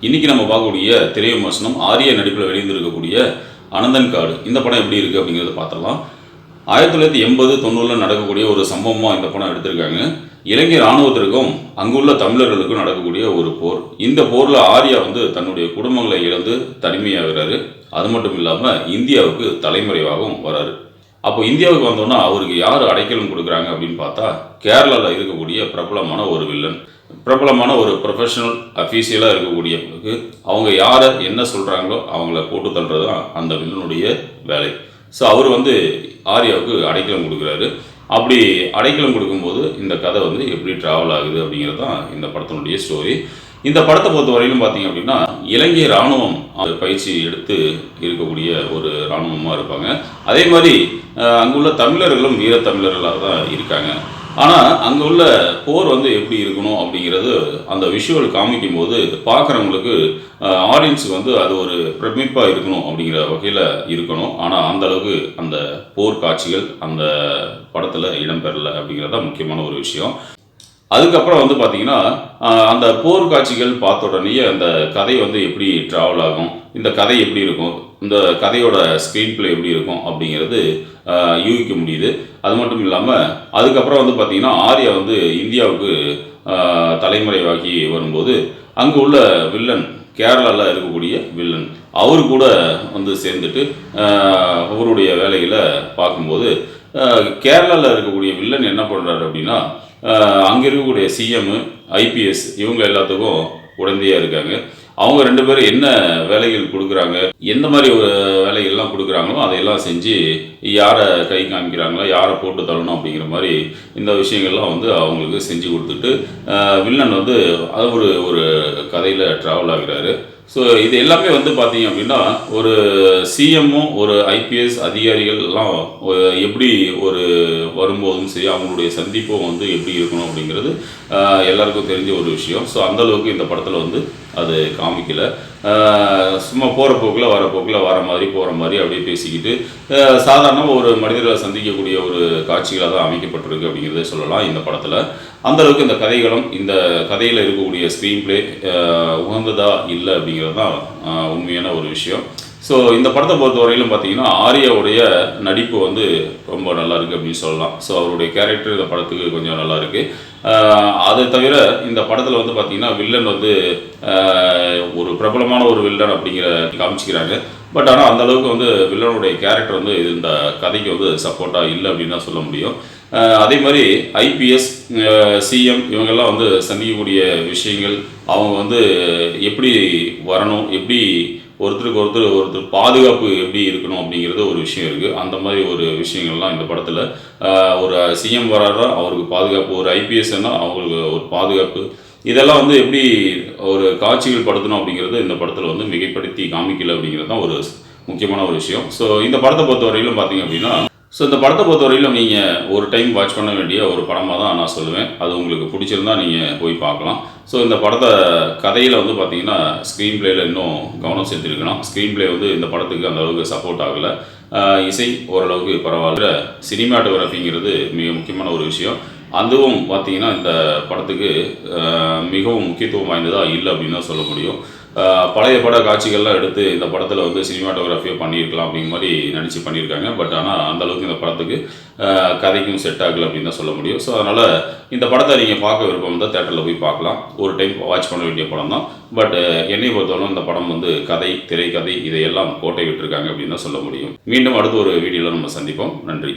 இன்னைக்கு நம்ம பார்க்கக்கூடிய திரை விமர்சனம் ஆர்யா நடிப்பில் வெளியிருந்திருக்கக்கூடிய அனந்தன் காடு. இந்த படம் எப்படி இருக்குது அப்படிங்கிறத பார்த்துடலாம். 1980-90 நடக்கக்கூடிய ஒரு சம்பவமாக இந்த படம் எடுத்திருக்காங்க. இலங்கை இராணுவத்திற்கும் அங்குள்ள தமிழர்களுக்கும் நடக்கக்கூடிய ஒரு போர். இந்த போரில் ஆர்யா தன்னுடைய குடும்பங்களை இழந்து தனிமையாகிறாரு. அது மட்டும் இல்லாமல் இந்தியாவுக்கு தலைமறைவாகவும் வராரு. அப்போ இந்தியாவுக்கு வந்தோன்னா அவருக்கு யார் அடைக்கலம் கொடுக்குறாங்க அப்படின்னு பார்த்தா, கேரளாவில் இருக்கக்கூடிய பிரபலமான ஒரு வில்லன், பிரபலமான ஒரு ப்ரொஃபஷனல் அஃபீஷியலாக இருக்கக்கூடியவங்களுக்கு அவங்க யாரை என்ன சொல்கிறாங்களோ அவங்கள போட்டு தள்ளுறது தான் அந்த வில்லனுடைய வேலை. ஸோ அவர் ஆர்யாவுக்கு அடைக்கலம் கொடுக்குறாரு. அப்படி அடைக்கலம் கொடுக்கும்போது இந்த கதை எப்படி ட்ராவல் ஆகுது அப்படிங்கிறது தான் இந்த படத்தினுடைய ஸ்டோரி. இந்த படத்தை பொறுத்த வரையிலும் பார்த்தீங்க அப்படின்னா, இலங்கை இராணுவம் பயிற்சி எடுத்து இருக்கக்கூடிய ஒரு இராணுவமாக இருப்பாங்க. அதே மாதிரி அங்குள்ள தமிழர்களும் ஈழத்தமிழர்களாக தான் இருக்காங்க. ஆனால் அங்கே உள்ள போர் எப்படி இருக்கணும் அப்படிங்கிறது அந்த விஷுவல் காமிக்கும் போது பார்க்குறவங்களுக்கு ஆடியன்ஸுக்கு அது ஒரு பிரமிப்பாக இருக்கணும் அப்படிங்கிற வகையில் இருக்கணும். ஆனால் அந்தளவுக்கு அந்த போர் காட்சிகள் அந்த படத்தில் இடம்பெறலை அப்படிங்கிறது தான் முக்கியமான ஒரு விஷயம். அதுக்கப்புறம் பார்த்தீங்கன்னா, அந்த போர் காட்சிகள் பார்த்த உடனே அந்த கதை எப்படி ட்ராவல் ஆகும், இந்த கதை எப்படி இருக்கும், இந்த கதையோட ஸ்க்ரீன் பிளே எப்படி இருக்கும் அப்படிங்கிறது யூகிக்க முடியுது. அது மட்டும் இல்லாமல் அதுக்கப்புறம் பார்த்தீங்கன்னா, ஆர்யா இந்தியாவுக்கு தலைமறைவாகி வரும்போது அங்கே உள்ள வில்லன், கேரளாவில் இருக்கக்கூடிய வில்லன், அவரு கூட சேர்ந்துட்டு அவருடைய வேலைகளை பார்க்கும்போது கேரளாவில் இருக்கக்கூடிய வில்லன் என்ன பண்ணுறாரு அப்படின்னா, அங்கே இருக்கக்கூடிய சிஎம், ஐபிஎஸ் இவங்க எல்லாத்துக்கும் உடந்தையாக இருக்காங்க. அவங்க 2 பேரும் என்ன வேலைகள் கொடுக்குறாங்க, எந்த மாதிரி ஒரு வேலைகள்லாம் கொடுக்குறாங்களோ அதையெல்லாம் செஞ்சு யாரை கை காமிக்கிறாங்களோ, யாரை போட்டு தள்ளணும் அப்படிங்கிற மாதிரி இந்த விஷயங்கள்லாம் அவங்களுக்கு செஞ்சு கொடுத்துட்டு வில்லன் அது ஒரு கதையில் ட்ராவல் ஆகிறாரு. ஸோ இது எல்லாமே பார்த்தீங்க அப்படின்னா, ஒரு சிஎம்மும் ஒரு ஐபிஎஸ் அதிகாரிகள் எல்லாம் எப்படி ஒரு வரும்போதும் சரி, அவங்களுடைய சந்திப்பும் எப்படி இருக்கணும் அப்படிங்கிறது எல்லாருக்கும் தெரிஞ்ச ஒரு விஷயம். ஸோ அந்தளவுக்கு இந்த படத்தில் அது காமிக்கலை. சும்மா போகிற போக்கில் வர மாதிரி போகிற மாதிரி அப்படியே பேசிக்கிட்டு சாதாரணமாக ஒரு மனிதர்களை சந்திக்கக்கூடிய ஒரு காட்சிகளாக தான் அமைக்கப்பட்டிருக்கு அப்படிங்கிறத சொல்லலாம் இந்த படத்தில். அந்தளவுக்கு இந்த கதைகளும் இந்த கதையில் இருக்கக்கூடிய ஸ்க்ரீன் பிளே உகந்ததா இல்லை அப்படிங்கிறது தான் உண்மையான ஒரு விஷயம். ஸோ இந்த படத்தை பொறுத்த வரையிலும் பார்த்தீங்கன்னா, ஆர்யாவுடைய நடிப்பு ரொம்ப நல்லா இருக்குது அப்படின்னு சொல்லலாம். ஸோ அவருடைய கேரக்டர் இந்த படத்துக்கு கொஞ்சம் நல்லா இருக்குது. அதை தவிர இந்த படத்தில் பார்த்தீங்கன்னா, வில்லன் ஒரு பிரபலமான ஒரு வில்லன் அப்படிங்கிற காமிச்சிக்கிறாங்க. பட் ஆனால் அந்தளவுக்கு வில்லனுடைய கேரக்டர் இந்த கதைக்கு சப்போர்ட்டாக இல்லை அப்படின்னு தான் சொல்ல முடியும். அதே மாதிரி ஐபிஎஸ், சிஎம் இவங்கெல்லாம் சந்திக்கக்கூடிய விஷயங்கள், அவங்க எப்படி வரணும், எப்படி ஒருத்தருக்கு ஒருத்தர் பாதுகாப்பு எப்படி இருக்கணும் அப்படிங்கிறது ஒரு விஷயம் இருக்குது. அந்த மாதிரி ஒரு விஷயங்கள்லாம் இந்த படத்தில் ஒரு சிஎம் வராரா அவருக்கு பாதுகாப்பு, ஒரு ஐபிஎஸ்னா அவங்களுக்கு ஒரு பாதுகாப்பு, இதெல்லாம் எப்படி ஒரு காட்சிகள் படுத்தணும் அப்படிங்கிறது இந்த படத்தில் மிகைப்படுத்தி காமிக்கல அப்படிங்கிறது தான் ஒரு முக்கியமான ஒரு விஷயம். ஸோ இந்த படத்தை பொறுத்த வரையிலும் பார்த்தீங்க அப்படின்னா, இந்த படத்தை பொறுத்த வரையிலும் நீங்கள் ஒரு டைம் வாட்ச் பண்ண வேண்டிய ஒரு படமாக தான் நான் சொல்லுவேன். அது உங்களுக்கு பிடிச்சிருந்தா நீங்கள் போய் பார்க்கலாம். ஸோ இந்த படத்தை கதையில் பார்த்தீங்கன்னா, ஸ்க்ரீன் பிளேயில் இன்னும் கவனம் செலுத்திருக்கலாம். ஸ்க்ரீன் பிளே இந்த படத்துக்கு அந்த அளவுக்கு சப்போர்ட் ஆகலை. இசை ஓரளவுக்கு பரவாயில்ல. சினிமாட்டோகிராஃபிங்கிறது மிக முக்கியமான ஒரு விஷயம். அதுவும் பார்த்தீங்கன்னா இந்த படத்துக்கு மிகவும் முக்கியத்துவம் வாய்ந்ததாக இல்லை அப்படின்னு தான் சொல்ல முடியும். பழைய பட காட்சிகள்லாம் எடுத்து இந்த படத்தில் சினிமாட்டோகிராஃபியாக பண்ணியிருக்கலாம் அப்படிங்கிற மாதிரி நினச்சி பண்ணியிருக்காங்க. பட் ஆனால் அந்தளவுக்கு இந்த படத்துக்கு கதைக்கும் செட் ஆகலை அப்படின்னு தான் சொல்ல முடியும். ஸோ அதனால் இந்த படத்தை நீங்கள் பார்க்க விருப்பம் தான் தேட்டரில் போய் பார்க்கலாம். ஒரு டைம் வாட்ச் பண்ண வேண்டிய படம் தான். பட் என்னை பொறுத்தவரை இந்த படம் கதை, திரைக்கதை இதையெல்லாம் கோட்டை விட்டுருக்காங்க அப்படின்னு தான் சொல்ல முடியும். மீண்டும் அடுத்த ஒரு வீடியோவில் நம்ம சந்திப்போம். நன்றி.